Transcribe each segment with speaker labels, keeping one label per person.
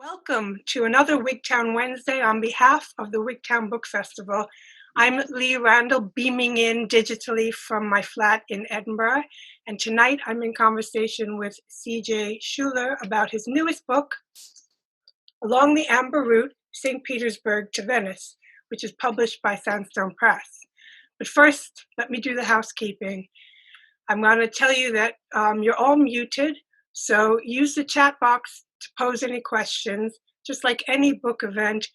Speaker 1: Welcome to another Wigtown Wednesday on behalf of the Wigtown Book Festival. I'm Lee Randall, beaming in digitally from my flat in Edinburgh, and tonight I'm in conversation with C.J. Schuler about his newest book, Along the Amber Route, St. Petersburg to Venice, which is published by Sandstone Press. But first, let me do the housekeeping. I'm going to tell you that you're all muted, so use the chat box to pose any questions. Just like any book event,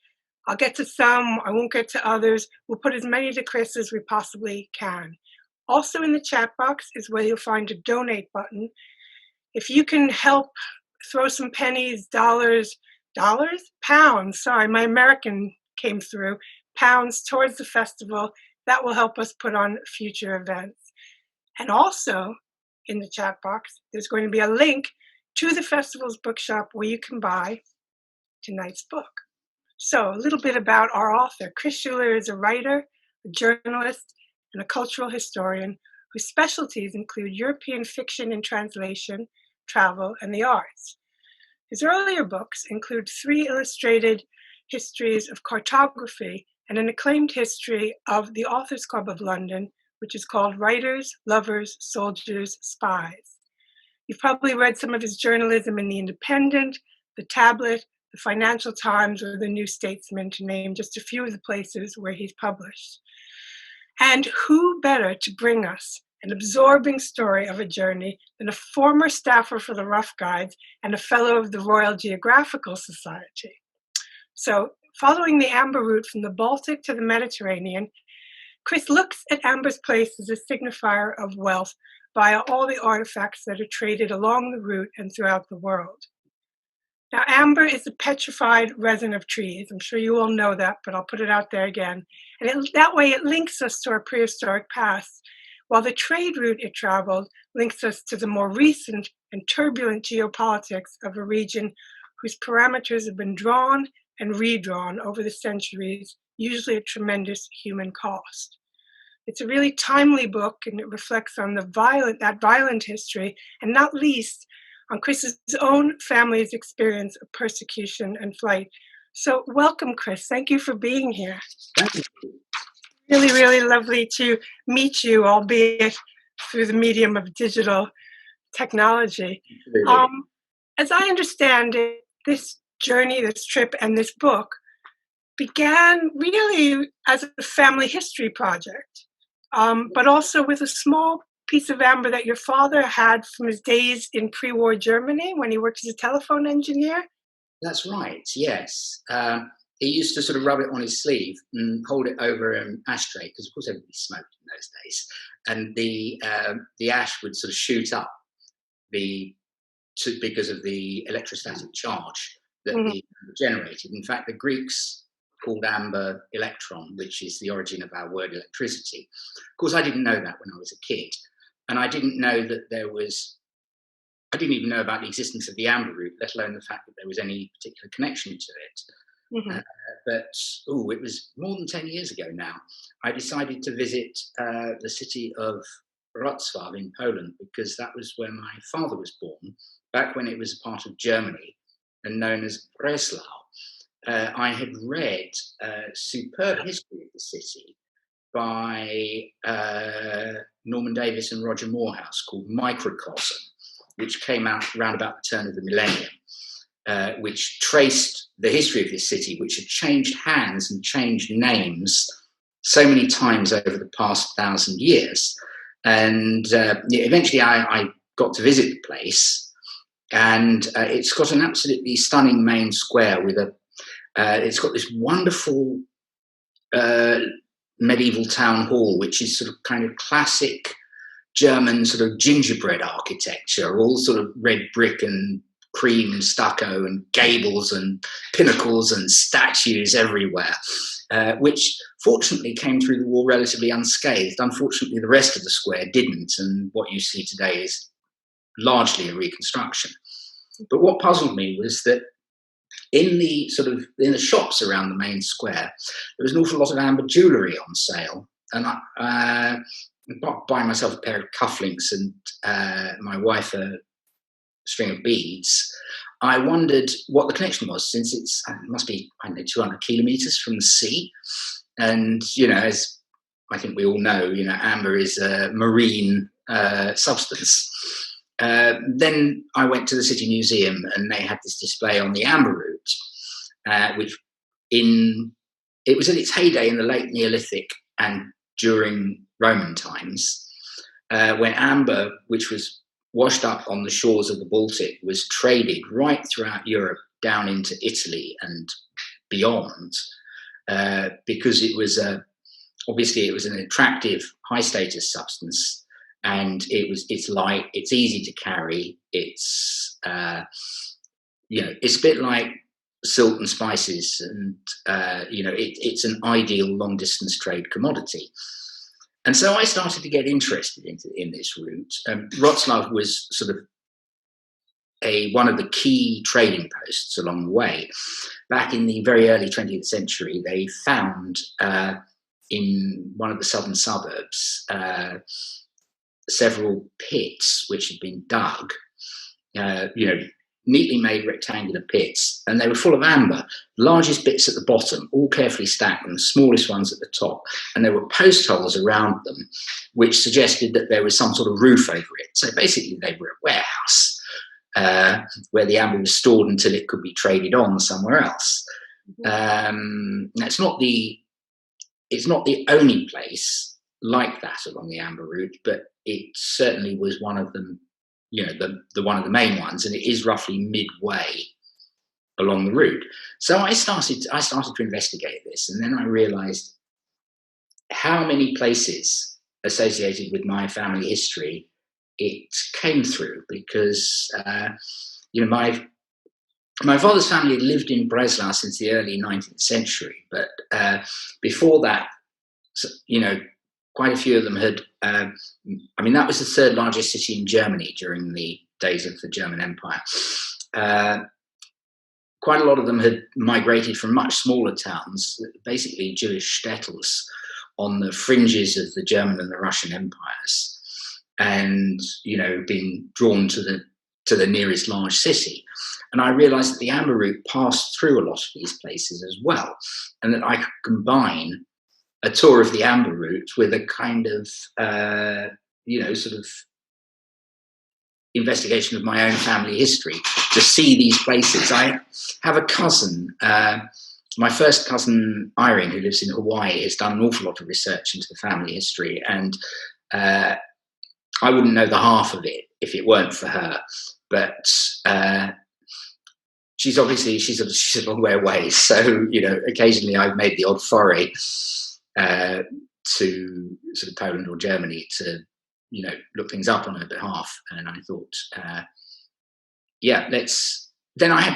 Speaker 1: I'll get to some, I won't get to others. We'll put as many to Chris as we possibly can. Also in the chat box is where you'll find a donate button. If you can help throw some pennies, pounds, sorry, my American came through, pounds towards the festival, that will help us put on future events. And also in the chat box, there's going to be a link to the festival's bookshop where you can buy tonight's book. So a little bit about our author. Chris Schuler is a writer, a journalist, and a cultural historian whose specialties include European fiction and translation, travel, and the arts. His earlier books include 3 illustrated histories of cartography and an acclaimed history of the Authors Club of London, which is called Writers, Lovers, Soldiers, Spies. You've probably read some of his journalism in The Independent, The Tablet, The Financial Times, or The New Statesman, to name just a few of the places where he's published. And who better to bring us an absorbing story of a journey than a former staffer for the Rough Guides and a fellow of the Royal Geographical Society. So, following the Amber Route from the Baltic to the Mediterranean, Chris looks at amber's place as a signifier of wealth via all the artifacts that are traded along the route and throughout the world. Now, amber is a petrified resin of trees. I'm sure you all know that, but I'll put it out there again. And that way it links us to our prehistoric past, while the trade route it traveled links us to the more recent and turbulent geopolitics of a region whose parameters have been drawn and redrawn over the centuries, usually at tremendous human cost. It's a really timely book, and it reflects on that violent history, and not least on Chris's own family's experience of persecution and flight. So welcome, Chris. Thank you for being here.
Speaker 2: Thank you.
Speaker 1: Really, really lovely to meet you, albeit through the medium of digital technology. As I understand it, this journey, this trip, and this book began really as a family history project. But also with a small piece of amber that your father had from his days in pre-war Germany when he worked as a telephone engineer.
Speaker 2: That's right, yes. He used to sort of rub it on his sleeve and hold it over an ashtray, because of course everybody smoked in those days. And the ash would sort of shoot up because of the electrostatic charge that he generated. In fact, the Greeks called amber electron, which is the origin of our word electricity. Of course, I didn't know that when I was a kid. And I didn't know that I didn't even know about the existence of the amber route, let alone the fact that there was any particular connection to it. But it was more than 10 years ago now. I decided to visit the city of Wrocław in Poland, because that was where my father was born, back when it was a part of Germany and known as Breslau. I had read a superb history of the city by Norman Davis and Roger Morehouse called Microcosm, which came out around about the turn of the millennium, which traced the history of this city, which had changed hands and changed names so many times over the past 1,000 years. And eventually I got to visit the place, and it's got an absolutely stunning main square with it's got this wonderful medieval town hall, which is sort of kind of classic German sort of gingerbread architecture, all sort of red brick and cream stucco and gables and pinnacles and statues everywhere, which fortunately came through the war relatively unscathed. Unfortunately, the rest of the square didn't, and what you see today is largely a reconstruction. But what puzzled me was that in the shops around the main square, there was an awful lot of amber jewellery on sale, and I buying myself a pair of cufflinks and my wife a string of beads, I wondered what the connection was, since it must be, I don't know, 200 kilometers from the sea. And, as I think we all know, amber is a marine substance. Then I went to the City Museum, and they had this display on the amber route, which it was at its heyday in the late Neolithic and during Roman times, when amber, which was washed up on the shores of the Baltic, was traded right throughout Europe down into Italy and beyond, because it was obviously it was an attractive, high status substance, and it's light, it's easy to carry, it's it's a bit like salt and spices, and it's an ideal long distance trade commodity. And so I started to get interested in this route. Wrocław was sort of one of the key trading posts along the way. Back in the very early 20th century, they found in one of the southern suburbs several pits which had been dug, neatly made rectangular pits, and they were full of amber, largest bits at the bottom, all carefully stacked, and the smallest ones at the top. And there were post holes around them, which suggested that there was some sort of roof over it. So basically they were a warehouse where the amber was stored until it could be traded on somewhere else. It's not the only place like that along the amber route, but it certainly was one of them, the one of the main ones, and it is roughly midway along the route. So I started to investigate this, and then I realized how many places associated with my family history it came through, because my father's family had lived in Breslau since the early 19th century, but before that, quite a few of them had, that was the third largest city in Germany during the days of the German Empire. Quite a lot of them had migrated from much smaller towns, basically Jewish shtetls on the fringes of the German and the Russian empires, and, been drawn to the nearest large city. And I realized that the amber route passed through a lot of these places as well, and that I could combine a tour of the amber route with a kind of, sort of investigation of my own family history to see these places. I have a cousin, my first cousin, Irene, who lives in Hawaii, has done an awful lot of research into the family history, and I wouldn't know the half of it if it weren't for her. But she's a long way away, so occasionally I've made the odd foray to sort of Poland or Germany to look things up on her behalf. And I thought, then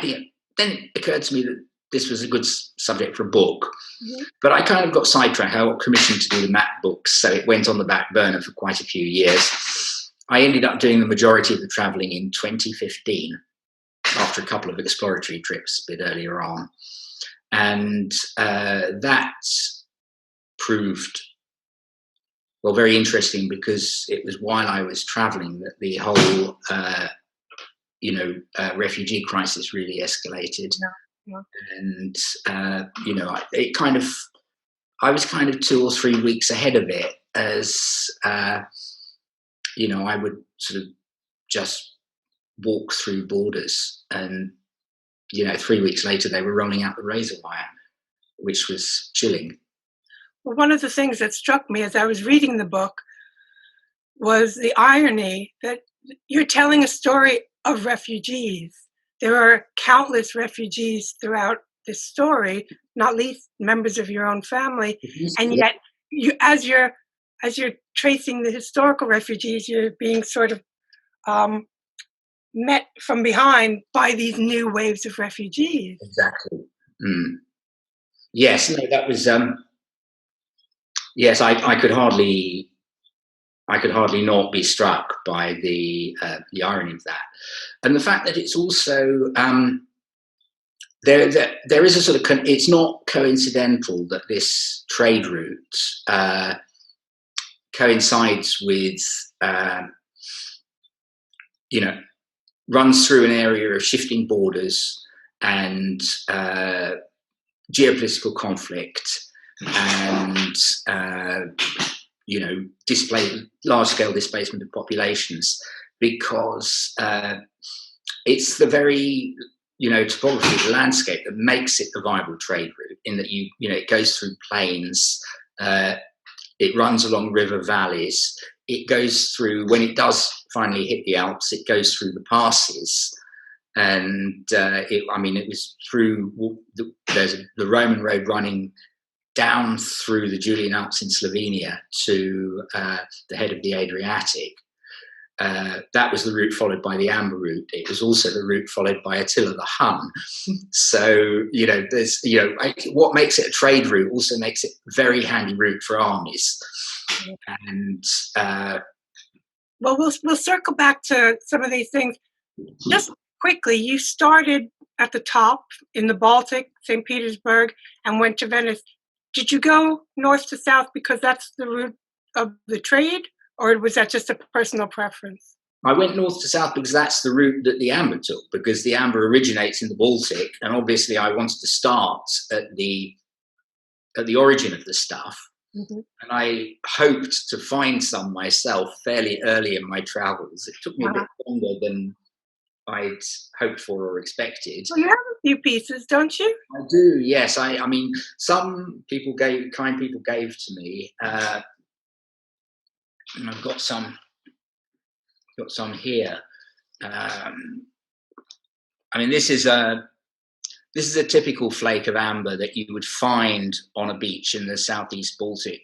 Speaker 2: it occurred to me that this was a good subject for a book. Mm-hmm. But I kind of got sidetracked. I got commissioned to do the map books, so it went on the back burner for quite a few years. I ended up doing the majority of the travelling in 2015, after a couple of exploratory trips a bit earlier on. And that proved, very interesting, because it was while I was travelling that the whole, refugee crisis really escalated. Yeah. And, I was kind of 2 or 3 weeks ahead of it, as, I would sort of just walk through borders, and 3 weeks later they were rolling out the razor wire, which was chilling.
Speaker 1: Well, one of the things that struck me as I was reading the book was the irony that you're telling a story of refugees. There are countless refugees throughout this story, not least members of your own family, and yet you, as you're tracing the historical refugees, you're being sort of met from behind by these new waves of refugees.
Speaker 2: Exactly. Mm. Yes, no, that was. Yes, I could hardly not be struck by the irony of that, and the fact that it's also there is a sort of it's not coincidental that this trade route coincides with runs through an area of shifting borders and geopolitical conflict and large-scale displacement of populations, because it's the very topography of the landscape that makes it a viable trade route. In that it goes through plains, it runs along river valleys, it goes through, when it does finally hit the Alps, it goes through the passes. And it was through there's the Roman road running down through the Julian Alps in Slovenia to the head of the Adriatic. That was the route followed by the Amber route. It was also the route followed by Attila the Hun. So there's what makes it a trade route also makes it a very handy route for armies. And
Speaker 1: well, we'll circle back to some of these things. Just quickly, you started at the top in the Baltic, St. Petersburg, and went to Venice. Did you go north to south because that's the route of the trade, or was that just a personal preference?
Speaker 2: I went north to south because that's the route that the Amber took, because the Amber originates in the Baltic, and obviously I wanted to start at the origin of the stuff. Mm-hmm. And I hoped to find some myself fairly early in my travels. It took me a bit longer than I'd hoped for or expected.
Speaker 1: Well, you have a few pieces, don't you?
Speaker 2: I do, yes. I mean, some kind people gave to me, and I've got some here. I mean, this is a typical flake of amber that you would find on a beach in the southeast Baltic.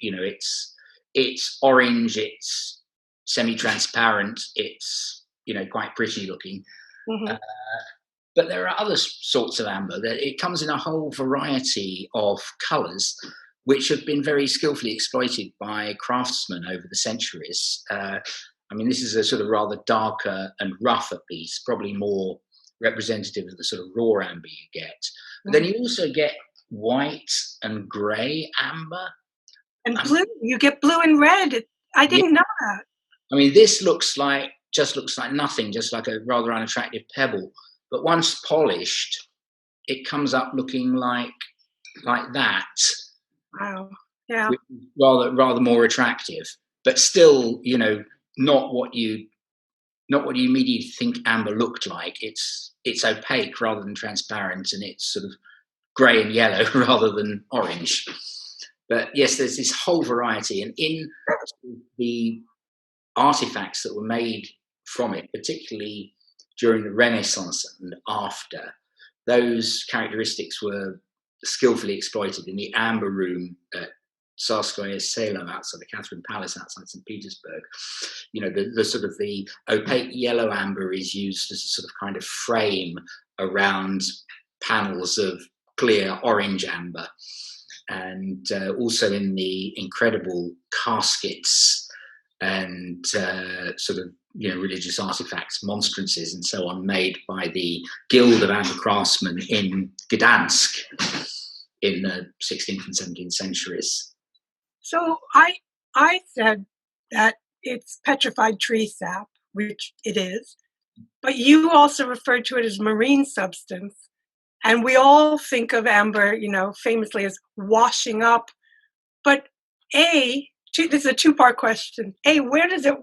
Speaker 2: It's orange, it's semi-transparent, it's quite pretty looking. Mm-hmm. But there are other sorts of amber that it comes in a whole variety of colours, which have been very skillfully exploited by craftsmen over the centuries. This is a sort of rather darker and rougher piece, probably more representative of the sort of raw amber you get. But then you also get white and grey amber.
Speaker 1: And blue. You get blue and red. I didn't know that.
Speaker 2: I mean, this looks like nothing, just like a rather unattractive pebble. But once polished, it comes up looking like that.
Speaker 1: Wow. Yeah.
Speaker 2: Rather more attractive, but still, not what you immediately think amber looked like. It's opaque rather than transparent, and it's sort of grey and yellow rather than orange. But yes, there's this whole variety, and in the artifacts that were made from it, particularly during the Renaissance and after, those characteristics were skillfully exploited. In the Amber Room at Tsarskoye Selo outside the Catherine Palace outside St. Petersburg, the sort of the opaque yellow amber is used as a sort of kind of frame around panels of clear orange amber. And also in the incredible caskets and sort of religious artifacts, monstrances and so on, made by the Guild of Amber Craftsmen in Gdansk in the 16th and 17th centuries.
Speaker 1: So I said that it's petrified tree sap, which it is, but you also referred to it as marine substance. And we all think of amber, famously as washing up. But this is a two-part question. A, where does it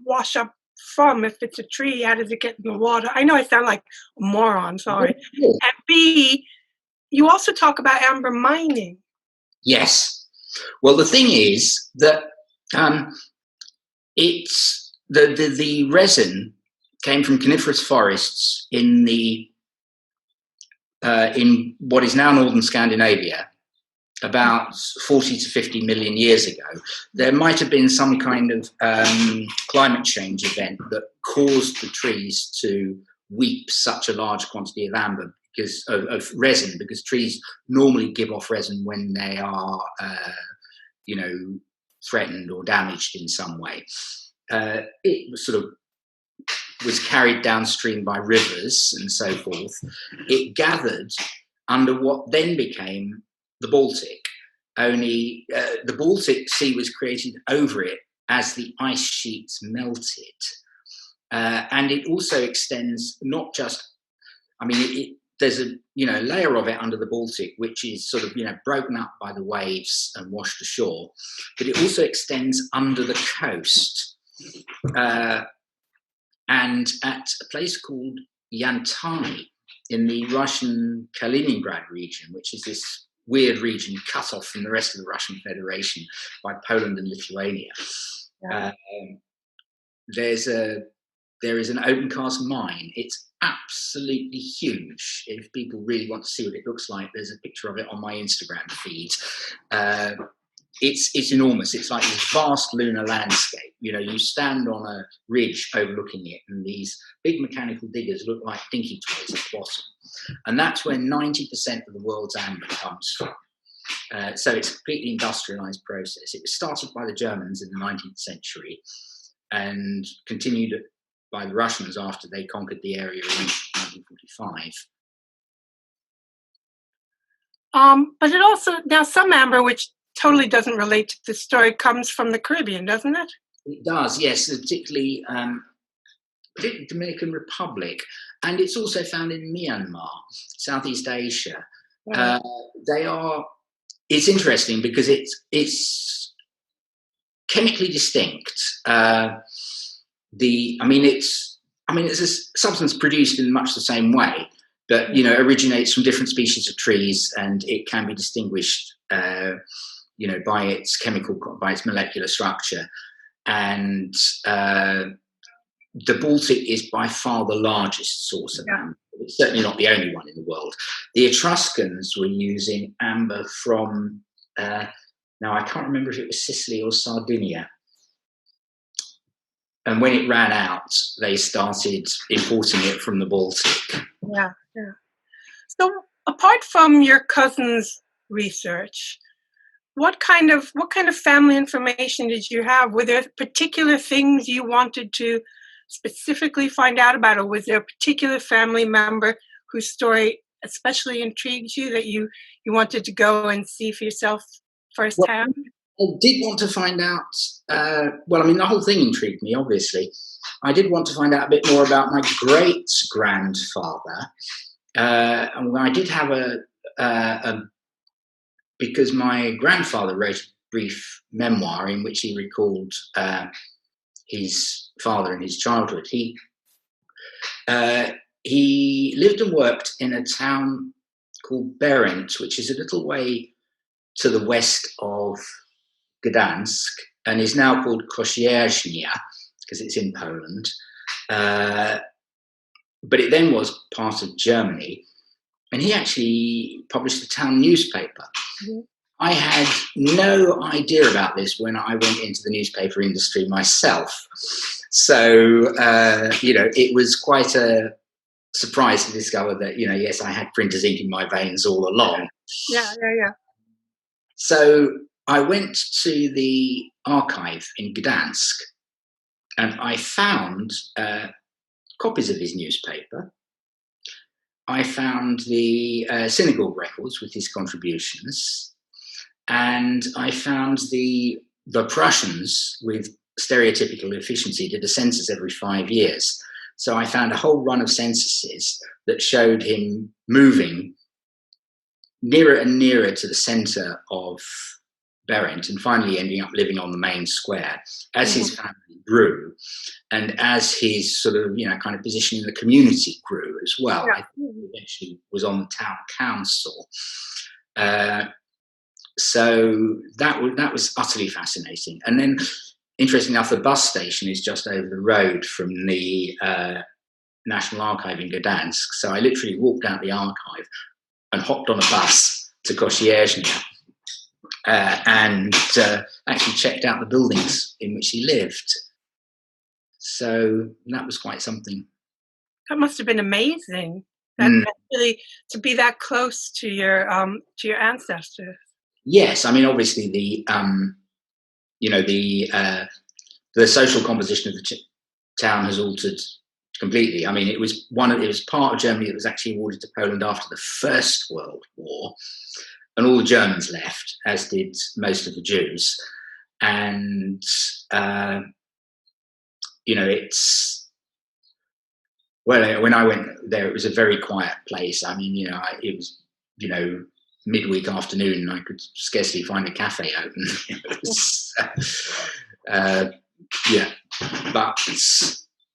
Speaker 1: wash up from? If it's a tree, how does it get in the water? I know I sound like a moron, sorry. And B, you also talk about amber mining.
Speaker 2: Yes. Well, the thing is that it's the resin came from coniferous forests in what is now northern Scandinavia about 40 to 50 million years ago. There might have been some kind of climate change event that caused the trees to weep such a large quantity of amber of resin, because trees normally give off resin when they are threatened or damaged in some way. It was carried downstream by rivers and so forth. It gathered under what then became the Baltic. Only the Baltic Sea was created over it as the ice sheets melted. and it also extends not just, I mean, there's a layer of it under the Baltic, which is sort of broken up by the waves and washed ashore, but it also extends under the coast, and at a place called Yantai in the Russian Kaliningrad region, which is this weird region cut off from the rest of the Russian Federation by Poland and Lithuania. Yeah. There is an open cast mine. It's absolutely huge. If people really want to see what it looks like, there's a picture of it on my Instagram feed. It's enormous. It's like this vast lunar landscape. You stand on a ridge overlooking it, and these big mechanical diggers look like dinky toys at the bottom. And that's where 90% of the world's amber comes from. So it's a completely industrialized process. It was started by the Germans in the 19th century and continued by the Russians after they conquered the area in 1945.
Speaker 1: But it also, now some amber, which totally doesn't relate to the story, comes from the Caribbean, doesn't it?
Speaker 2: It does, yes, particularly Dominican Republic, and it's also found in Myanmar, Southeast Asia. Yeah. It's interesting because it's chemically distinct. It's a substance produced in much the same way, but originates from different species of trees, and it can be distinguished, by its molecular structure. And the Baltic is by far the largest source of amber. It's certainly not the only one in the world. The Etruscans were using amber from, now I can't remember if it was Sicily or Sardinia. And when it ran out, they started importing it from the Baltic.
Speaker 1: Yeah. So apart from your cousin's research, what kind of family information did you have? Were there particular things you wanted to specifically find out about, or was there a particular family member whose story especially intrigued you that you wanted to go and see for yourself firsthand?
Speaker 2: Well, I did want to find out, the whole thing intrigued me, obviously. I did want to find out a bit more about my great-grandfather. And I did have because my grandfather wrote a brief memoir in which he recalled his father in his childhood. He lived and worked in a town called Berent, which is a little way to the west of Gdansk, and is now called Kościerzyna because it's in Poland. But it then was part of Germany, and he actually published a town newspaper. Mm-hmm. I had no idea about this when I went into the newspaper industry myself. So, it was quite a surprise to discover that, yes, I had printer's ink in my veins all along.
Speaker 1: Yeah.
Speaker 2: So I went to the archive in Gdansk, and I found copies of his newspaper. I found the synagogue records with his contributions, and I found the Prussians with stereotypical efficiency did a census every 5 years. So I found a whole run of censuses that showed him moving nearer and nearer to the centre of Berent, and finally ending up living on the main square as his family grew, and as his sort of kind of position in the community grew as well. Yeah. I think he eventually was on the town council. So that was utterly fascinating. And then, interestingly enough, the bus station is just over the road from the National Archive in Gdansk. So I literally walked out the archive and hopped on a bus to Kościerzyna. And actually checked out the buildings in which he lived. So that was quite something.
Speaker 1: That must have been amazing. Really, to be that close to your ancestors.
Speaker 2: Yes, obviously the social composition of the town has altered completely. It was part of Germany that was actually awarded to Poland after the First World War. And all the Germans left, as did most of the Jews. And, Well, when I went there, it was a very quiet place. I mean, it was, midweek afternoon, and I could scarcely find a cafe open. It was, yeah, but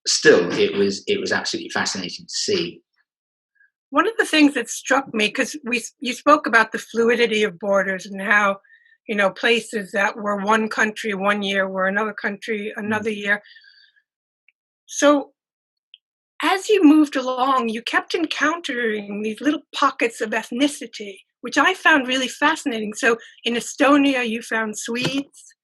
Speaker 2: still, it was absolutely fascinating to see.
Speaker 1: One of the things that struck me, because you spoke about the fluidity of borders and how, places that were one country one year were another country another year. So as you moved along, you kept encountering these little pockets of ethnicity, which I found really fascinating. So in Estonia, you found Swedes.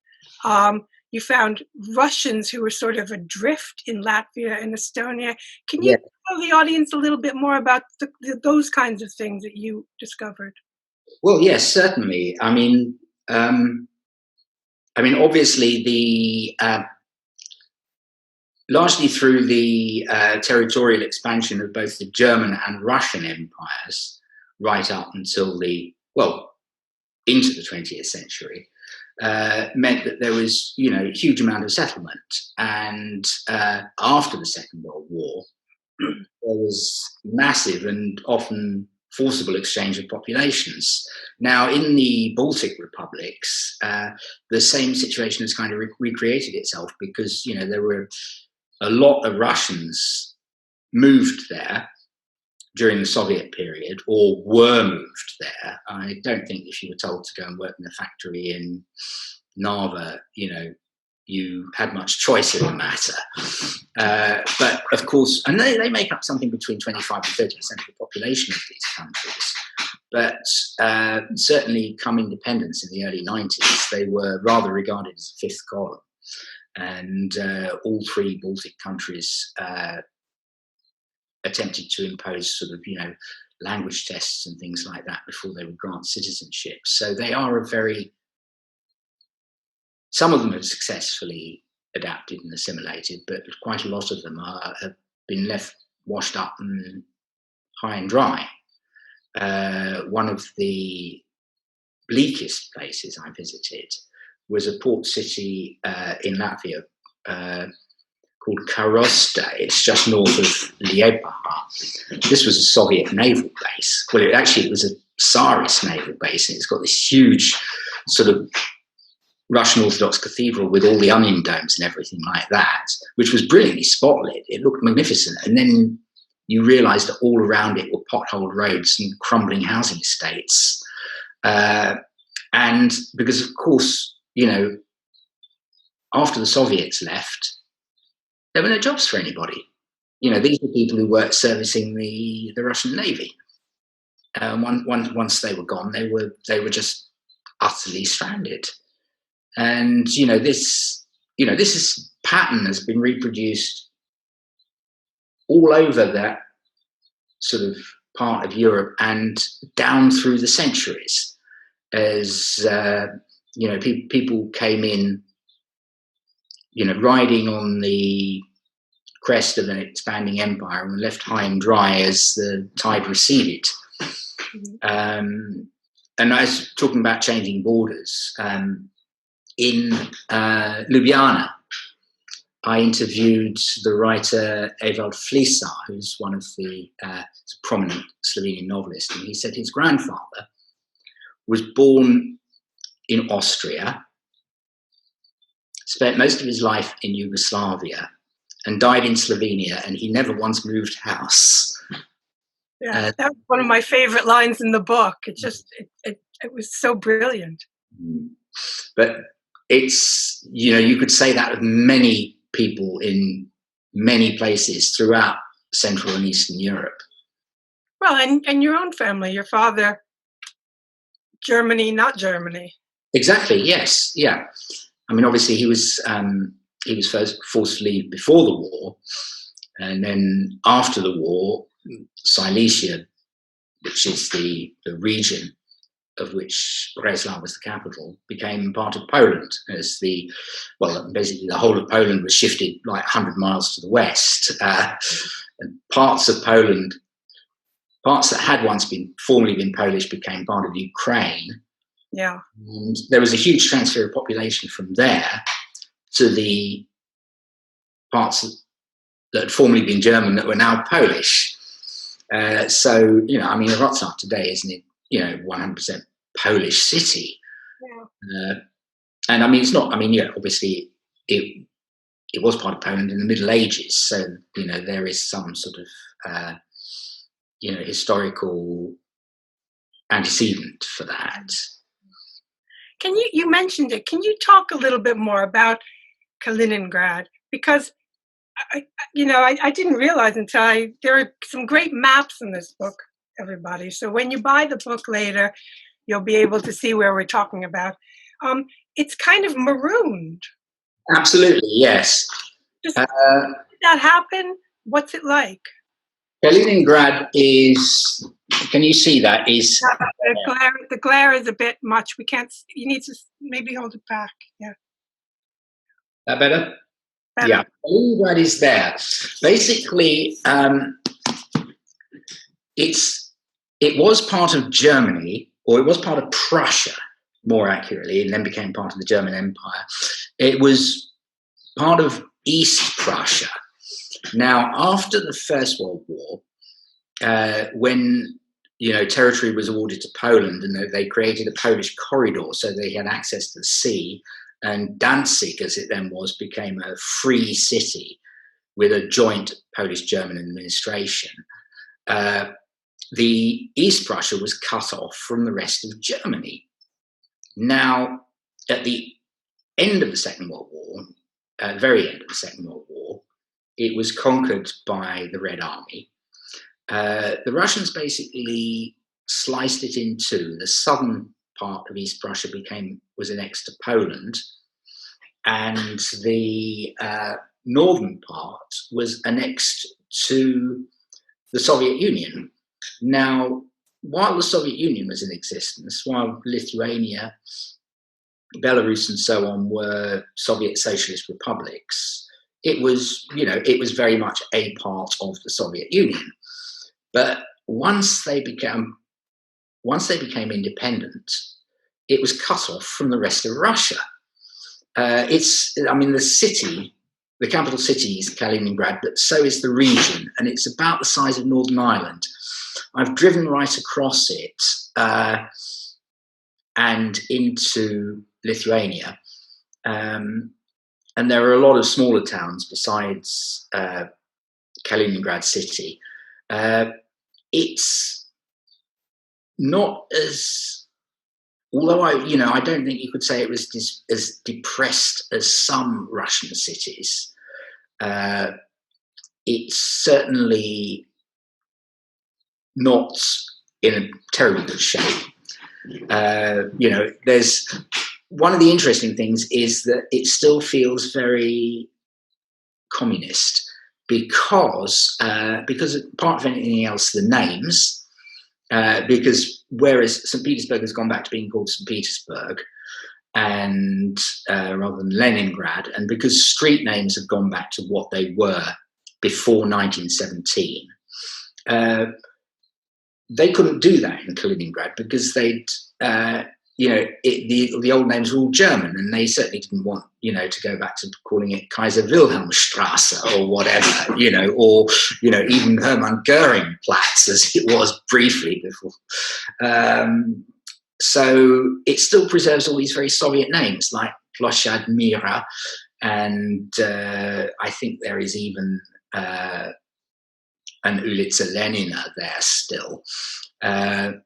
Speaker 1: You found Russians who were sort of adrift in Latvia and Estonia. Can you tell the audience a little bit more about those kinds of things that you discovered?
Speaker 2: Well, yes, certainly. I mean, obviously, largely through the territorial expansion of both the German and Russian empires, right up until into the 20th century, meant that there was, a huge amount of settlement. And after the Second World War, there was massive and often forcible exchange of populations. Now, in the Baltic republics, the same situation has kind of recreated itself because, there were a lot of Russians moved there during the Soviet period, or were moved there. I don't think if you were told to go and work in a factory in Narva, you had much choice in the matter. But of course, and they make up something between 25 and 30% of the population of these countries. But certainly come independence in the early 90s, they were rather regarded as a fifth column. And all three Baltic countries attempted to impose sort of, language tests and things like that before they would grant citizenship. So they are some of them have successfully adapted and assimilated, but quite a lot of them have been left washed up and high and dry. One of the bleakest places I visited was a port city in Latvia called Karosta. It's just north of Liepaja. This was a Soviet naval base. Well, it was a Tsarist naval base, and it's got this huge sort of Russian Orthodox cathedral with all the onion domes and everything like that, which was brilliantly spotlit. It looked magnificent. And then you realised that all around it were potholed roads and crumbling housing estates. And because, of course, after the Soviets left, there were no jobs for anybody. These were people who worked servicing the Russian Navy. Once they were gone, they were just utterly stranded. And this pattern has been reproduced all over that sort of part of Europe and down through the centuries, as people came in, riding on the crest of an expanding empire and were left high and dry as the tide receded. And I was talking about changing borders. In Ljubljana, I interviewed the writer Ewald Flisa, who's one of the prominent Slovenian novelists, and he said his grandfather was born in Austria, spent most of his life in Yugoslavia, and died in Slovenia, and he never once moved house.
Speaker 1: Yeah, that was one of my favorite lines in the book. It was so brilliant.
Speaker 2: But it's, you could say that of many people in many places throughout Central and Eastern Europe.
Speaker 1: Well, and your own family, your father, Germany, not Germany.
Speaker 2: Exactly, yes, yeah. I mean, obviously he was first forced to leave before the war, and then after the war, Silesia, which is the region of which Breslau was the capital, became part of Poland, as basically the whole of Poland was shifted like 100 miles to the west. And parts of Poland, parts that had once formerly been Polish, became part of Ukraine.
Speaker 1: Yeah.
Speaker 2: And there was a huge transfer of population from there to the parts that had formerly been German that were now Polish. So, you know, I mean, Wrocław today isn't it, you know, 100% Polish city. Yeah. And I mean, it's not, I mean, yeah, obviously it was part of Poland in the Middle Ages. So, you know, there is some sort of, you know, historical antecedent for that.
Speaker 1: You mentioned it. Can you talk a little bit more about Kaliningrad? Because, I didn't realize until there are some great maps in this book, everybody. So when you buy the book later, you'll be able to see where we're talking about. It's kind of marooned.
Speaker 2: Absolutely, yes.
Speaker 1: Did that happen? What's it like?
Speaker 2: Kaliningrad is, can you see that?
Speaker 1: The glare is a bit much. We can't, you need to maybe hold it back. Yeah.
Speaker 2: That better? Yeah. Kaliningrad is there. Basically, it was part of Germany, or it was part of Prussia, more accurately, and then became part of the German Empire. It was part of East Prussia. Now, after the First World War, when, you know, territory was awarded to Poland, and they created a Polish corridor so they had access to the sea, and Danzig, as it then was, became a free city with a joint Polish-German administration. The East Prussia was cut off from the rest of Germany. Now, at the end of the Second World War, very end of the Second World War, it was conquered by the Red Army. The Russians basically sliced it in two. The southern part of East Prussia was annexed to Poland, and the northern part was annexed to the Soviet Union. Now, while the Soviet Union was in existence, while Lithuania, Belarus and so on were Soviet socialist republics, it was very much a part of the Soviet Union. But once they became independent, it was cut off from the rest of Russia. The capital city is Kaliningrad, but so is the region, and it's about the size of Northern Ireland. I've driven right across it and into Lithuania, and there are a lot of smaller towns besides Kaliningrad city. It's not as, although I don't think you could say it was as depressed as some Russian cities. It's certainly not in a terribly good shape. There's one of the interesting things is that it still feels very communist because apart from anything else, the names. Because whereas St. Petersburg has gone back to being called St. Petersburg, and rather than Leningrad, and because street names have gone back to what they were before 1917, they couldn't do that in Kaliningrad because they'd, the old names were all German, and they certainly didn't want, to go back to calling it Kaiser Wilhelmstrasse or whatever, or even Hermann Goering Platz as it was briefly before. So it still preserves all these very Soviet names like Ploshad Mira, and I think there is even an Ulica Lenina there still. And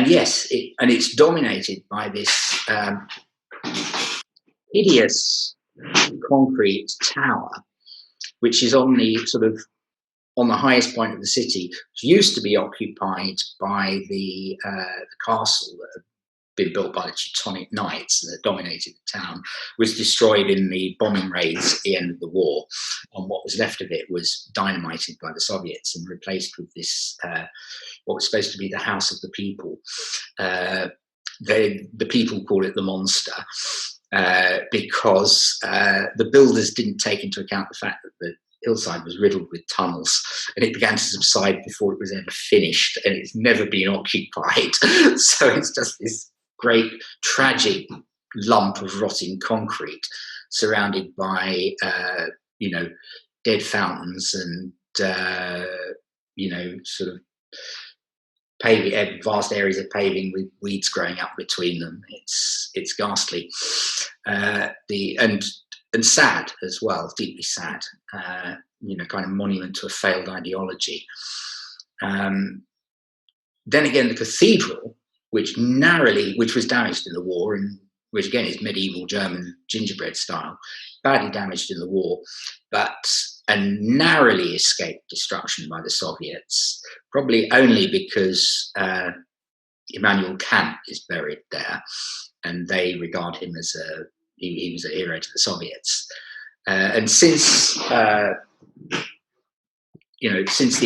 Speaker 2: yes, it's dominated by this hideous concrete tower, which is on the highest point of the city. It used to be occupied by the castle that had been built by the Teutonic Knights that dominated the town, was destroyed in the bombing raids at the end of the war, and what was left of it was dynamited by the Soviets and replaced with this what was supposed to be the House of the People. The people call it the Monster because the builders didn't take into account the fact that the hillside was riddled with tunnels, and it began to subside before it was ever finished, and it's never been occupied. So it's just this great tragic lump of rotting concrete surrounded by dead fountains and sort of paving, vast areas of paving with weeds growing up between them. It's ghastly, and sad as well, deeply sad. Kind of monument to a failed ideology. Then again, the cathedral, which was damaged in the war, and which again is medieval German gingerbread style, badly damaged in the war, and narrowly escaped destruction by the Soviets, probably only because Immanuel Kant is buried there, and they regard him as he was a hero to the Soviets. And since the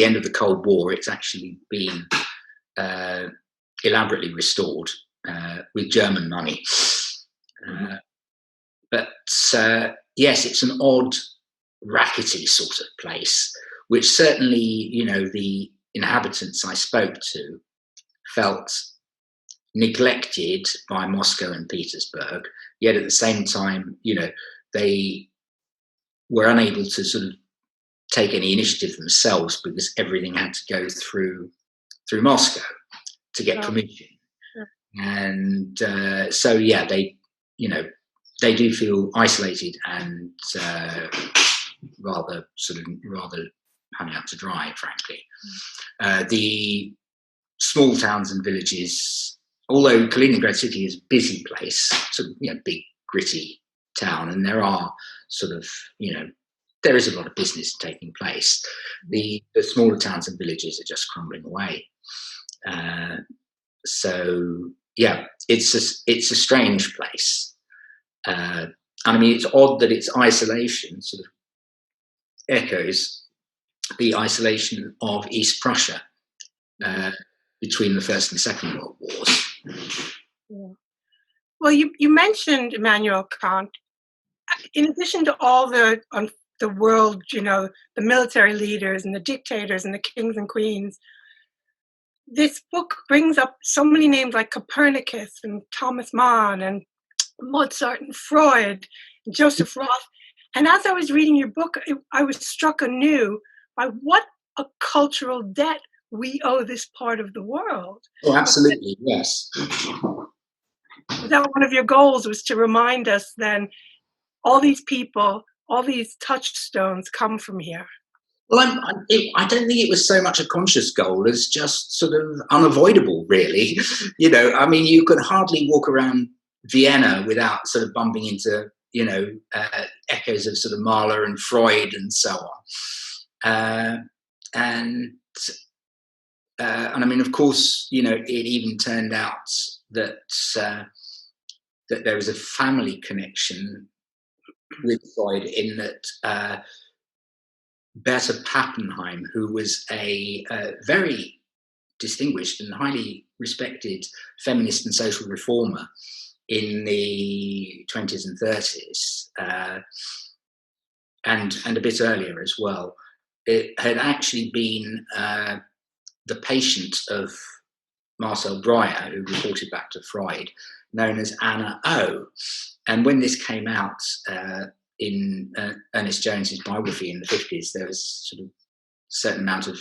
Speaker 2: end of the Cold War, it's actually been elaborately restored with German money. But yes, it's an odd, rackety sort of place, which certainly, the inhabitants I spoke to felt neglected by Moscow and Petersburg, yet at the same time, they were unable to sort of take any initiative themselves because everything had to go through Moscow to get permission. Sure. And so, yeah, they do feel isolated and rather hung out to dry, frankly. The small towns and villages, although Kaliningrad city is a busy place, sort of, big, gritty town, and there are sort of, there is a lot of business taking place. The smaller towns and villages are just crumbling away. So yeah, it's a strange place. And I mean, it's odd that its isolation sort of echoes the isolation of East Prussia between the First and Second World Wars.
Speaker 1: Yeah. Well, you mentioned Immanuel Kant. In addition to all the world, the military leaders and the dictators and the kings and queens, this book brings up so many names like Copernicus and Thomas Mann and Mozart and Freud and Joseph Roth. And as I was reading your book, I was struck anew by what a cultural debt we owe this part of the world.
Speaker 2: Oh, absolutely, yes.
Speaker 1: That one of your goals was to remind us then all these people, all these touchstones come from here.
Speaker 2: Well, I don't think it was so much a conscious goal as just sort of unavoidable, really. I mean, you could hardly walk around Vienna without sort of bumping into, echoes of sort of Mahler and Freud and so on. And I mean, of course, it even turned out that there was a family connection with Freud in that Berta Pappenheim, who was a very distinguished and highly respected feminist and social reformer in the 20s and 30s, and a bit earlier as well, it had actually been the patient of Marcel Breuer, who reported back to Freud, known as Anna O. And when this came out in Ernest Jones's biography in the 50s, there was sort of a certain amount of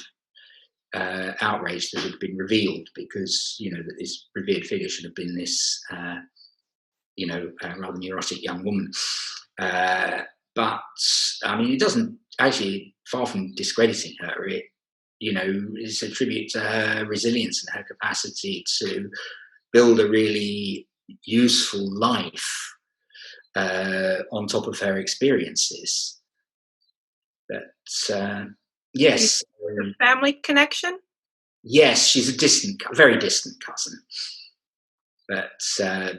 Speaker 2: outrage that had been revealed because, that this revered figure should have been this, rather neurotic young woman. But, I mean, it doesn't actually, far from discrediting her, it, is a tribute to her resilience and her capacity to build a really useful life on top of her experiences. But yes,
Speaker 1: family connection.
Speaker 2: Yes, she's a very distant cousin, but a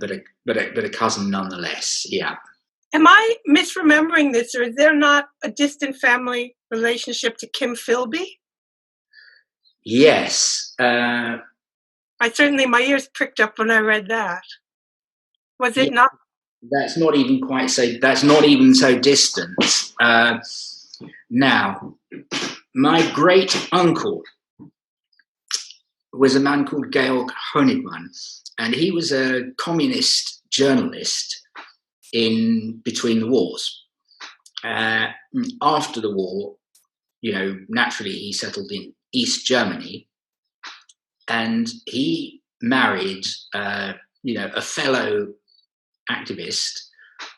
Speaker 2: cousin nonetheless. Yeah.
Speaker 1: Am I misremembering this, or is there not a distant family relationship to Kim Philby?
Speaker 2: Yes.
Speaker 1: My ears pricked up when I read that. Was it not?
Speaker 2: That's not even so distant. Now, my great uncle was a man called Georg Honigmann, and he was a communist journalist in between the wars. After the war, naturally he settled in East Germany, and he married, a fellow activist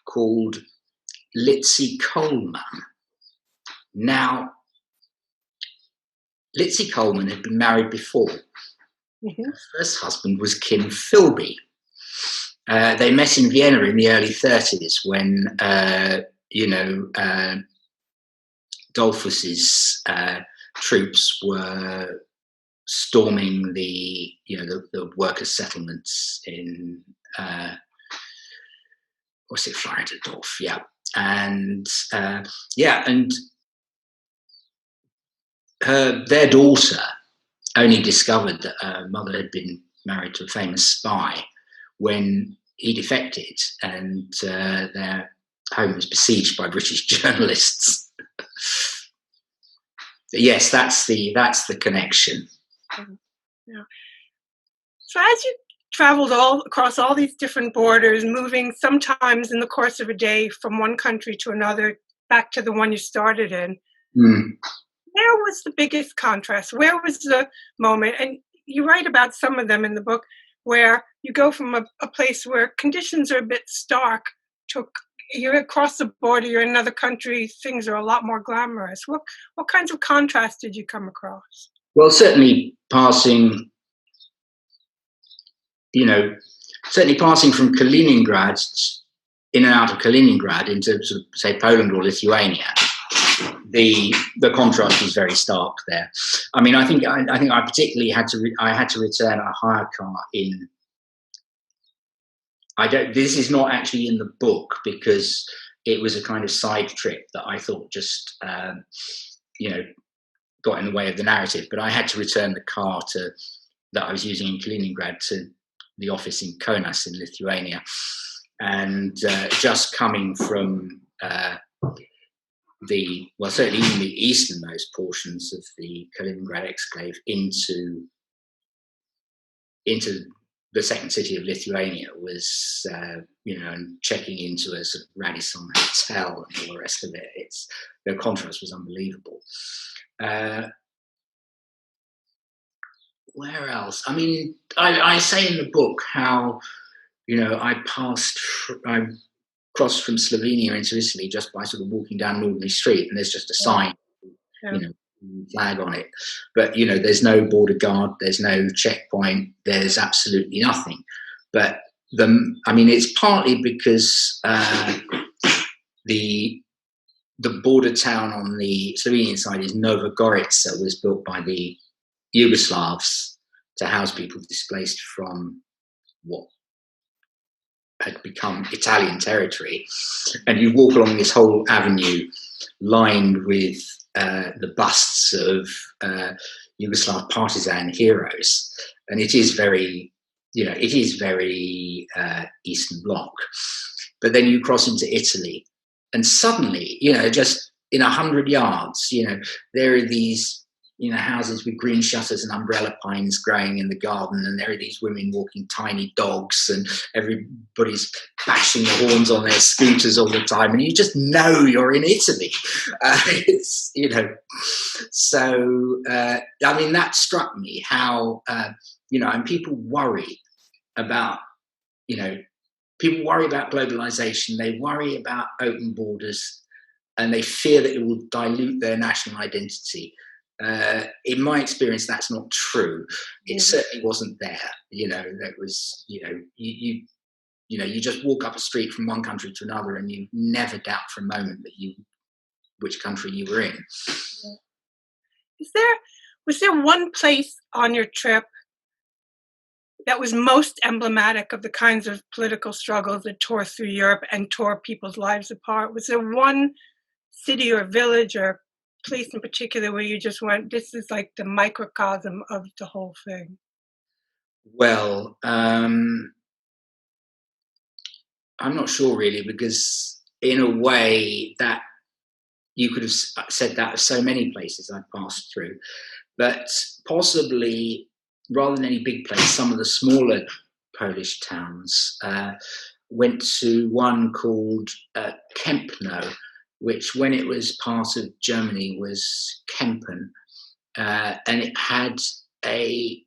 Speaker 2: called Litzy Coleman. Now, Litzy Coleman had been married before.
Speaker 1: Mm-hmm.
Speaker 2: Her first husband was Kim Philby. They met in Vienna in the early 30s when, Dollfuss's troops were storming the workers' settlements in, Floridsdorf, yeah. And, their daughter only discovered that her mother had been married to a famous spy when he defected, and their home was besieged by British journalists. Yes, that's the connection.
Speaker 1: Yeah. So as you traveled all across all these different borders, moving sometimes in the course of a day from one country to another, back to the one you started in, where was the biggest contrast? Where was the moment? And you write about some of them in the book, where you go from a place where conditions are a bit stark to you're across the border, you're in another country, things are a lot more glamorous. What kinds of contrasts did you come across?
Speaker 2: Well, certainly passing from Kaliningrad, in and out of Kaliningrad into sort of, say, Poland or Lithuania, the contrast is very stark there. I mean, I think I particularly had to return a hired car in. This is not actually in the book because it was a kind of side trip that I thought just got in the way of the narrative. But I had to return the car that I was using in Kaliningrad to the office in Kaunas in Lithuania, and just coming from certainly even the easternmost portions of the Kaliningrad exclave into the second city of Lithuania was, and checking into a sort of Radisson hotel and all the rest of it. The contrast was unbelievable. Where else? I mean, I say in the book how, I crossed from Slovenia into Italy just by sort of walking down an ordinary street, and there's just a sign, flag on it. But, there's no border guard, there's no checkpoint, there's absolutely nothing. But it's partly because the border town on the Slovenian side is Nova Gorica, was built by the Yugoslavs to house people displaced from what had become Italian territory. And you walk along this whole avenue lined with the busts of Yugoslav partisan heroes. And it is very, Eastern Bloc. But then you cross into Italy, and suddenly, just in 100 yards, there are these, houses with green shutters and umbrella pines growing in the garden, and there are these women walking tiny dogs, and everybody's bashing the horns on their scooters all the time, and you just know you're in Italy. That struck me how, and people worry about, people worry about globalization, they worry about open borders, and they fear that it will dilute their national identity. In my experience, that's not true. It certainly wasn't there. That was, you just walk up a street from one country to another, and you never doubt for a moment which country you were in.
Speaker 1: Was there one place on your trip that was most emblematic of the kinds of political struggles that tore through Europe and tore people's lives apart? Was there one city or village or place in particular where you just went, this is like the microcosm of the whole thing?
Speaker 2: Well, I'm not sure really, because in a way that you could have said that of so many places I passed through, but possibly rather than any big place, some of the smaller Polish towns. Went to one called Kępno, which when it was part of Germany was Kempen, and it had a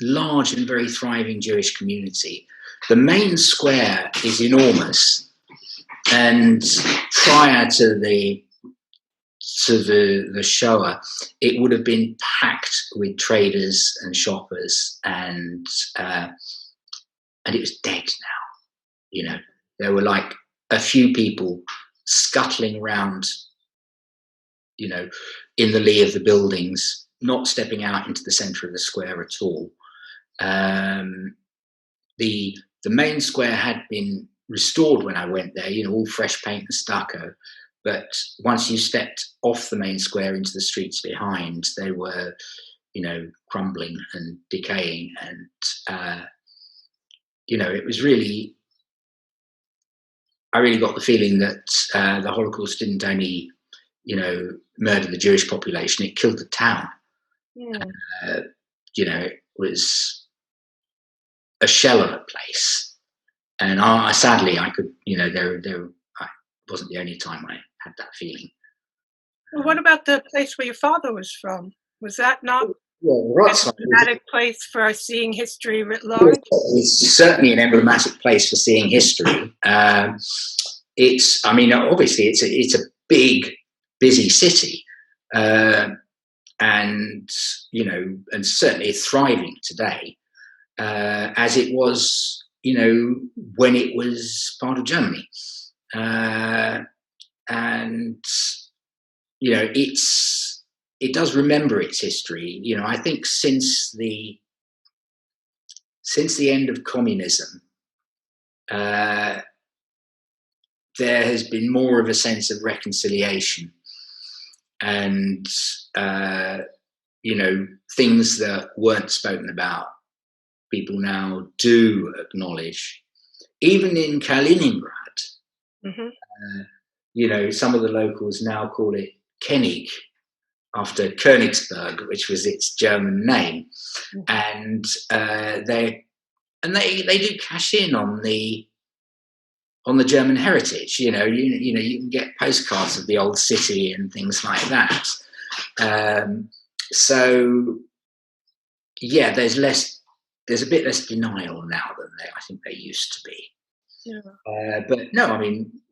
Speaker 2: large and very thriving Jewish community. The main square is enormous, and prior to the Shoah, it would have been packed with traders and shoppers, and it was dead now. There were like a few people scuttling around, in the lee of the buildings, not stepping out into the centre of the square at all. The main square had been restored when I went there, all fresh paint and stucco. But once you stepped off the main square into the streets behind, they were, crumbling and decaying. And, it was really, I really got the feeling that the Holocaust didn't only, murder the Jewish population, it killed the town. Yeah. It was a shell of a place. And sadly, I could, I wasn't the only time I had that feeling.
Speaker 1: Well, what about the place where your father was from? Was that not
Speaker 2: a
Speaker 1: emblematic place for seeing history writ large?
Speaker 2: It's certainly an emblematic place for seeing history. Obviously, it's a big, busy city, and and certainly thriving today, as it was, when it was part of Germany. And it does remember its history. I think since the end of communism, there has been more of a sense of reconciliation, and things that weren't spoken about, people now do acknowledge. Even in Kaliningrad, some of the locals now call it König, after Königsberg, which was its German name, and they do cash in on the German heritage. You can get postcards of the old city and things like that. So yeah, there's a bit less denial now than I think there used to be. Yeah. But no,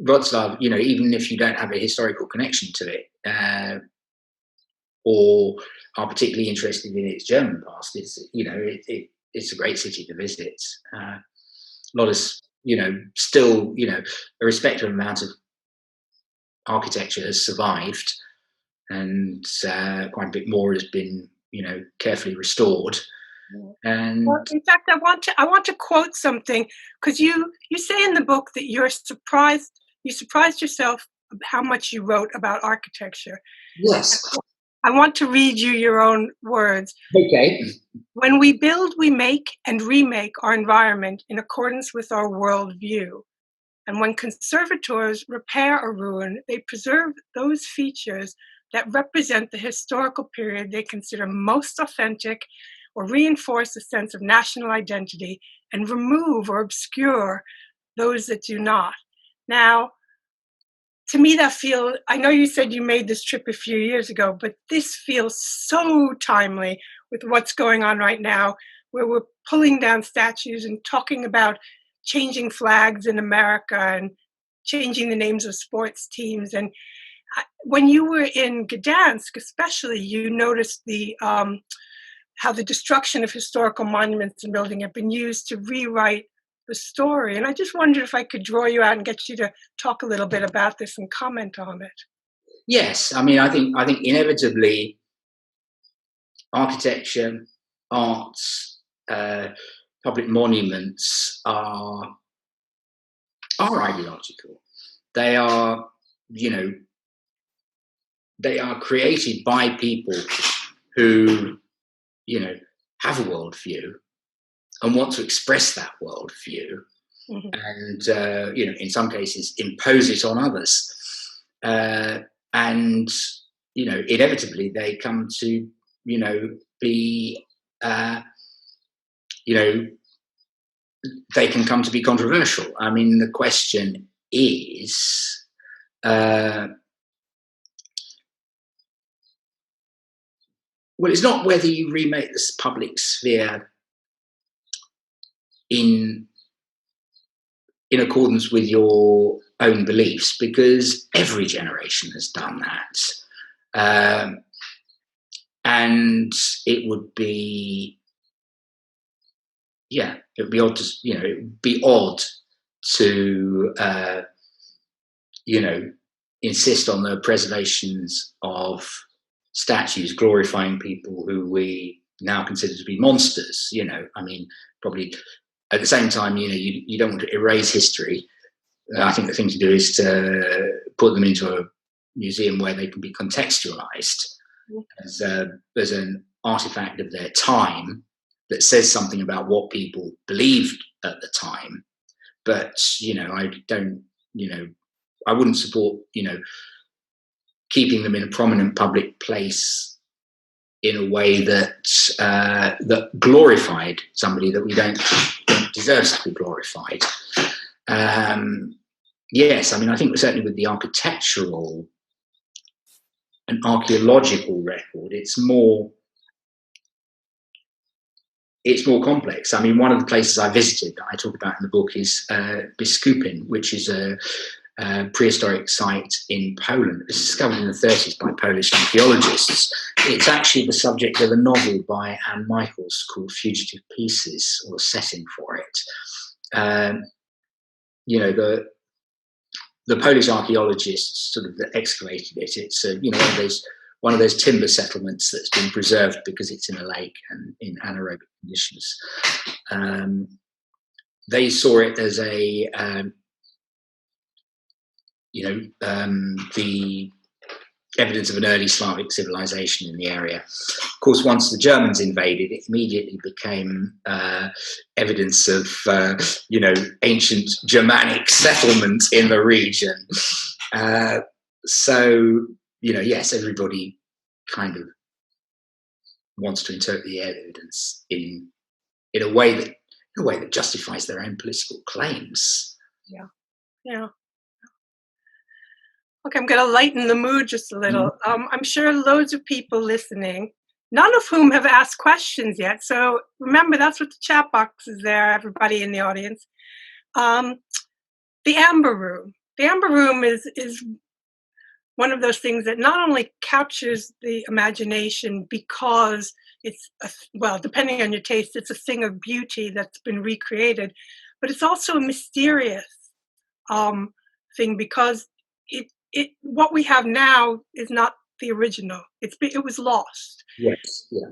Speaker 2: Wrocław, even if you don't have a historical connection to it, or are particularly interested in its German past, it's a great city to visit. A lot of, still, a respectable amount of architecture has survived, and quite a bit more has been, carefully restored. And
Speaker 1: well, in fact, I want to quote something, because you say in the book that you surprised yourself how much you wrote about architecture.
Speaker 2: Yes.
Speaker 1: I want to read you your own words.
Speaker 2: Okay.
Speaker 1: When we build, we make and remake our environment in accordance with our worldview. And when conservators repair a ruin, they preserve those features that represent the historical period they consider most authentic, or reinforce a sense of national identity, and remove or obscure those that do not. Now, to me, I know you said you made this trip a few years ago, but this feels so timely with what's going on right now, where we're pulling down statues and talking about changing flags in America and changing the names of sports teams. And when you were in Gdansk, especially, you noticed how the destruction of historical monuments and buildings have been used to rewrite the story. And I just wondered if I could draw you out and get you to talk a little bit about this and comment on it.
Speaker 2: Yes, I think inevitably architecture, arts, public monuments are ideological. They are, they are created by people who, have a worldview and want to express that worldview, and in some cases impose it on others, and inevitably they come to be they can come to be controversial. The question is, well, it's not whether you remake this public sphere in accordance with your own beliefs, because every generation has done that. And it would be, it would be odd to, it would be odd to, insist on the preservations of statues glorifying people who we now consider to be monsters. I mean, probably at the same time, you don't want to erase history. I think the thing to do is to put them into a museum where they can be contextualized as an artifact of their time that says something about what people believed at the time. But I wouldn't support keeping them in a prominent public place in a way that that glorified somebody that we don't deserves to be glorified. Yes, I mean, I think certainly with the architectural and archaeological record, it's more complex. I mean, one of the places I visited that I talk about in the book is Biskupin, which is a prehistoric site in Poland. It was discovered in the 30s by Polish archaeologists. It's actually the subject of a novel by Anne Michaels called Fugitive Pieces, or a setting for it. The Polish archaeologists sort of excavated it. It's one of those timber settlements that's been preserved because it's in a lake and in anaerobic conditions. They saw it as the evidence of an early Slavic civilization in the area. Of course, once the Germans invaded, it immediately became evidence of, ancient Germanic settlement in the region. Yes, everybody kind of wants to interpret the evidence in a way that justifies their own political claims.
Speaker 1: Yeah. Okay, I'm going to lighten the mood just a little. I'm sure loads of people listening, none of whom have asked questions yet. So remember, that's what the chat box is there, everybody in the audience. The Amber Room. The Amber Room is one of those things that not only captures the imagination because it's, depending on your taste, it's a thing of beauty that's been recreated, but it's also a mysterious thing because what we have now is not the original. It was lost.
Speaker 2: Yes. Yeah.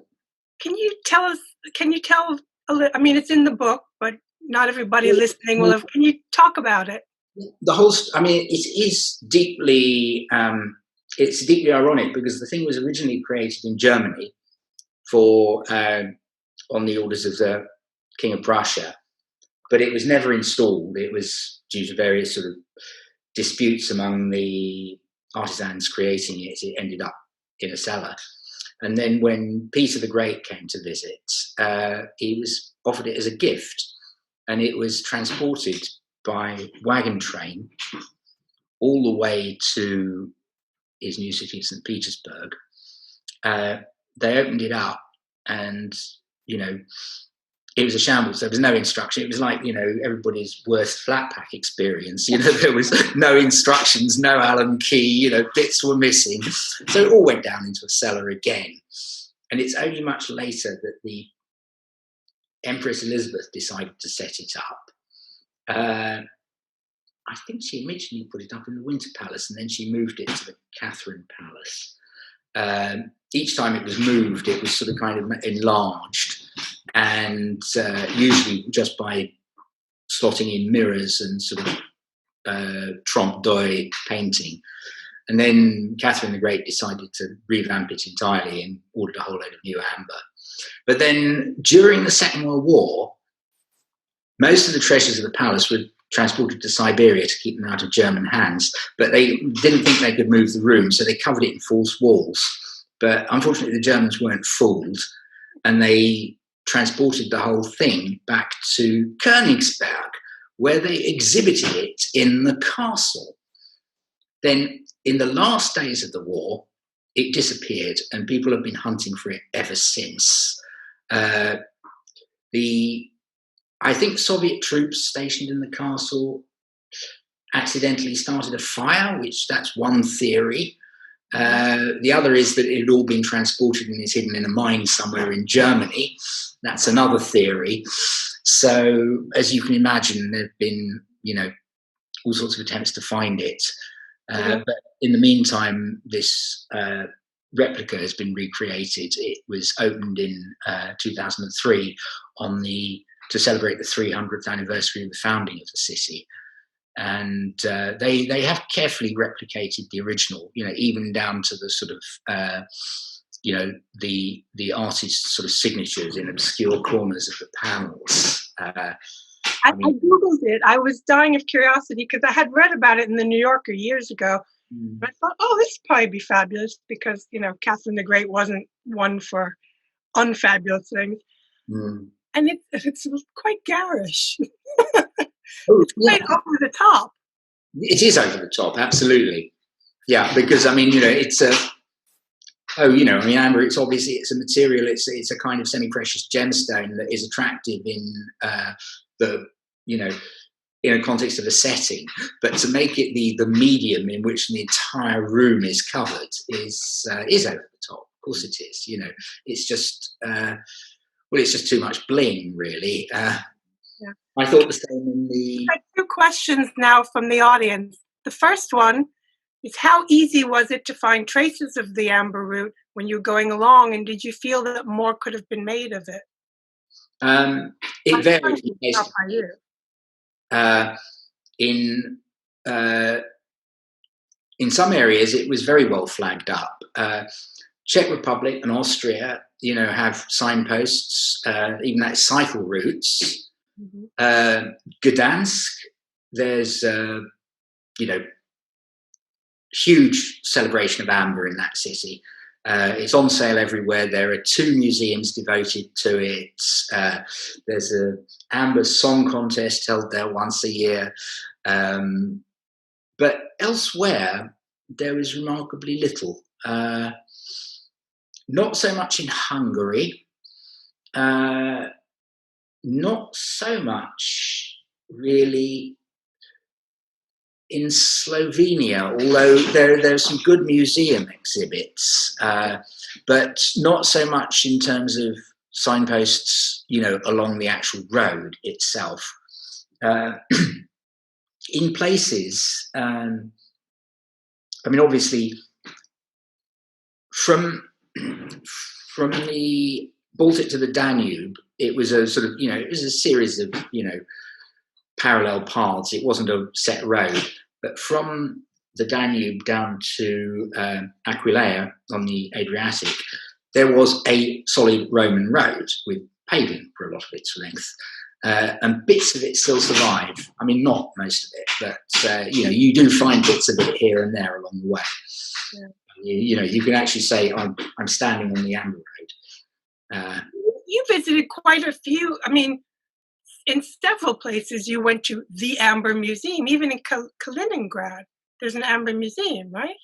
Speaker 1: Can you tell a little? I mean, it's in the book, but not everybody listening will have. Can you talk about it?
Speaker 2: It is deeply. It's deeply ironic because the thing was originally created in Germany for on the orders of the King of Prussia, but it was never installed. It was due to various sort of disputes among the artisans creating it. It ended up in a cellar. And then when Peter the Great came to visit, he was offered it as a gift, and it was transported by wagon train all the way to his new city of St. Petersburg. They opened it up and, it was a shambles. There was no instruction. It was like, everybody's worst flat pack experience. There was no instructions, no Allen key, bits were missing. So it all went down into a cellar again. And it's only much later that the Empress Elizabeth decided to set it up. I think she originally put it up in the Winter Palace, and then she moved it to the Catherine Palace. Each time it was moved, it was sort of kind of enlarged, and usually just by slotting in mirrors and sort of trompe l'oeil painting. And then Catherine the Great decided to revamp it entirely and ordered a whole load of new amber. But then during the Second World War, most of the treasures of the palace were transported to Siberia to keep them out of German hands, but they didn't think they could move the room, so they covered it in false walls. But unfortunately, the Germans weren't fooled, and they transported the whole thing back to Königsberg, where they exhibited it in the castle. Then in the last days of the war, it disappeared, and people have been hunting for it ever since. I think Soviet troops stationed in the castle accidentally started a fire, which that's one theory. The other is that it had all been transported and is hidden in a mine somewhere in Germany. That's another theory. So, as you can imagine, there have been, all sorts of attempts to find it. But in the meantime, this replica has been recreated. It was opened in 2003 to celebrate the 300th anniversary of the founding of the city. And they have carefully replicated the original, even down to the sort of, the artist's sort of signatures in obscure corners of the panels.
Speaker 1: I Googled it. I was dying of curiosity because I had read about it in the New Yorker years ago. I thought, this would probably be fabulous because, Catherine the Great wasn't one for unfabulous things. And it's quite garish. It's quite over the top.
Speaker 2: It is over the top, absolutely. Yeah, because it's amber. It's obviously it's a material. It's a kind of semi-precious gemstone that is attractive in in a context of a setting. But to make it the medium in which the entire room is covered is over the top. Of course, it is. It's just it's just too much bling, really. I thought the same in the...
Speaker 1: I have two questions now from the audience. The first one is, how easy was it to find traces of the amber root when you were going along, and did you feel that more could have been made of it?
Speaker 2: It varied. In some areas, it was very well flagged up. Czech Republic and Austria, have signposts, even that cycle routes. Gdansk, there's huge celebration of amber in that city. It's on sale everywhere. There are 2 museums devoted to it. There's a amber song contest held there once a year. But elsewhere, there is remarkably little. Not so much in Hungary. Not so much, really, in Slovenia, although there are some good museum exhibits, but not so much in terms of signposts, along the actual road itself. In places, obviously, from the Baltic to the Danube, it was a sort of, it was a series of, parallel paths. It wasn't a set road, but from the Danube down to Aquileia on the Adriatic, there was a solid Roman road with paving for a lot of its length. And bits of it still survive. Not most of it, but, you do find bits of it here and there along the way. Yeah. You can actually say, I'm standing on the Amber Road.
Speaker 1: You visited quite a few. In several places you went to the Amber Museum. Even in Kaliningrad, there's an Amber Museum, right?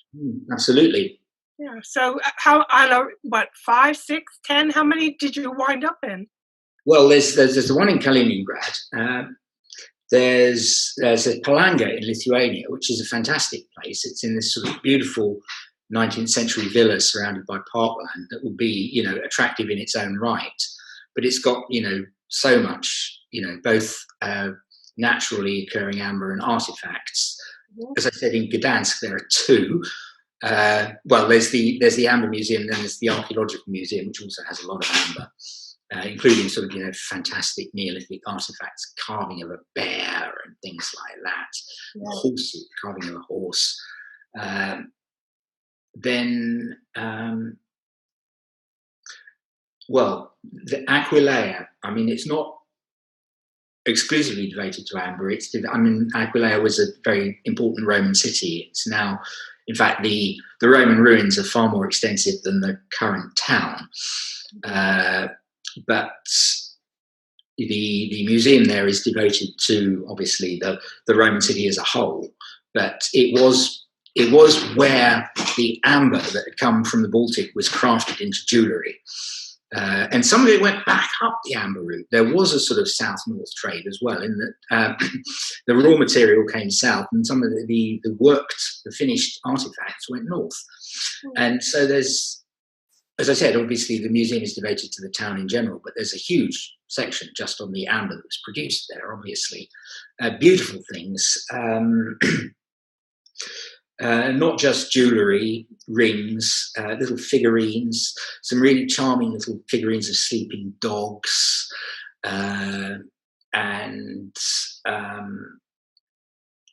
Speaker 2: Absolutely.
Speaker 1: Yeah. So how, on a 5, 6, 10? How many did you wind up in?
Speaker 2: Well, there's the one in Kaliningrad. There's a Palanga in Lithuania, which is a fantastic place. It's in this sort of beautiful 19th century villa surrounded by parkland that will be, attractive in its own right. But it's got, so much, both naturally occurring amber and artifacts. As I said, in Gdansk, there are 2. There's the Amber Museum, and then there's the Archaeological Museum, which also has a lot of amber, including sort of, fantastic Neolithic artifacts, carving of a bear and things like that, horses, carving of a horse. The Aquileia, it's not exclusively devoted to amber. Aquileia was a very important Roman city. It's now, in fact, the Roman ruins are far more extensive than the current town. But the museum there is devoted to, obviously, the Roman city as a whole. But it was it was where the amber that had come from the Baltic was crafted into jewellery. And some of it went back up the amber route. There was a sort of south-north trade as well, in that the raw material came south, and some of the finished artifacts went north. And so there's, as I said, obviously the museum is devoted to the town in general, but there's a huge section just on the amber that was produced there, obviously. Beautiful things. Not just jewellery, rings, little figurines, some really charming little figurines of sleeping dogs, and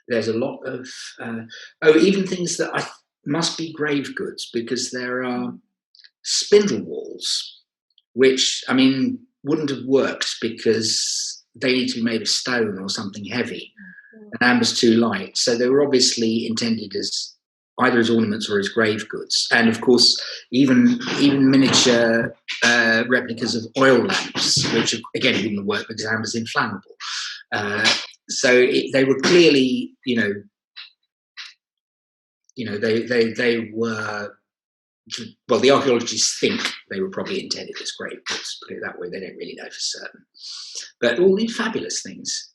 Speaker 2: there's a lot of, even things that must be grave goods, because there are spindle whorls, which, I mean, wouldn't have worked because they need to be made of stone or something heavy. And amber's too light, so they were obviously intended as either as ornaments or as grave goods. And of course, even miniature replicas of oil lamps, which again wouldn't work because amber's inflammable. So they were clearly, they were. Well, the archaeologists think they were probably intended as grave goods. Put it that way, they don't really know for certain. But all these fabulous things.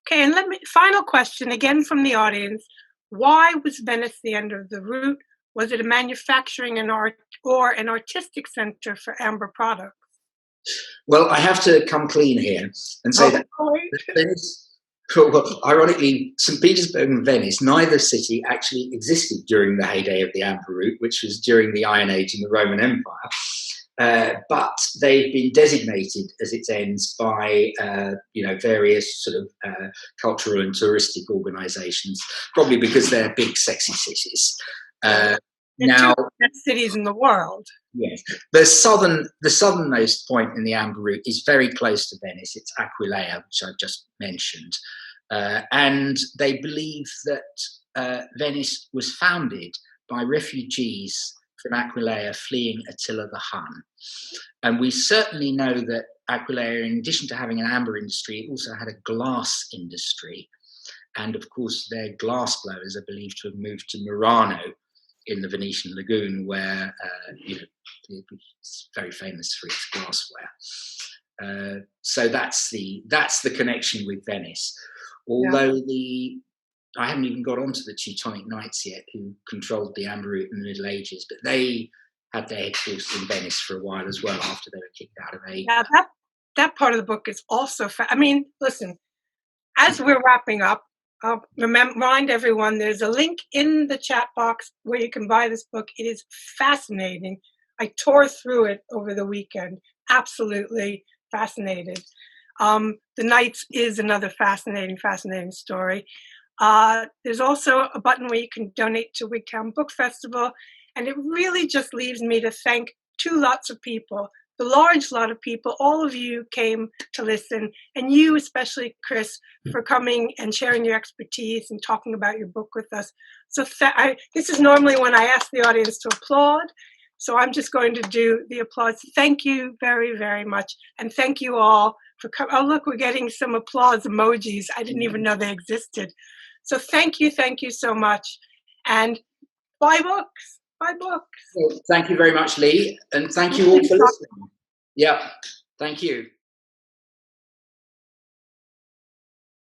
Speaker 1: Okay, and final question again from the audience. Why was Venice the end of the route? Was it a manufacturing or an artistic center for amber products?
Speaker 2: Well, I have to come clean here and say that Venice, well, ironically, St. Petersburg and Venice, neither city actually existed during the heyday of the amber route, which was during the Iron Age in the Roman Empire. But they've been designated as its ends by, various sort of cultural and touristic organisations, probably because they're big, sexy cities.
Speaker 1: Now, two best cities in the world.
Speaker 2: Yes, the southernmost point in the amber route is very close to Venice. It's Aquileia, which I've just mentioned, and they believe that Venice was founded by refugees from Aquileia fleeing Attila the Hun. And we certainly know that Aquileia, in addition to having an amber industry, also had a glass industry. And of course, their glass blowers are believed to have moved to Murano in the Venetian lagoon, where it's very famous for its glassware. So that's the connection with Venice. Although I haven't even got onto the Teutonic Knights yet, who controlled the amber route in the Middle Ages, but they had their headquarters in Venice for a while as well after they were kicked out of Asia.
Speaker 1: Yeah, that part of the book is also listen, as we're wrapping up, I'll remind everyone there's a link in the chat box where you can buy this book. It is fascinating. I tore through it over the weekend. Absolutely fascinated. The Knights is another fascinating story. There's also a button where you can donate to Wigtown Book Festival, and it really just leaves me to thank two lots of people. The large lot of people, all of you came to listen, and you especially, Chris, for coming and sharing your expertise and talking about your book with us. So this is normally when I ask the audience to applaud, so I'm just going to do the applause. Thank you very, very much, and thank you all for coming. Oh, look, we're getting some applause emojis. I didn't even know they existed. So thank you so much, and buy books.
Speaker 2: Well, thank you very much, Lee, and thank you all for listening. Yeah, thank you.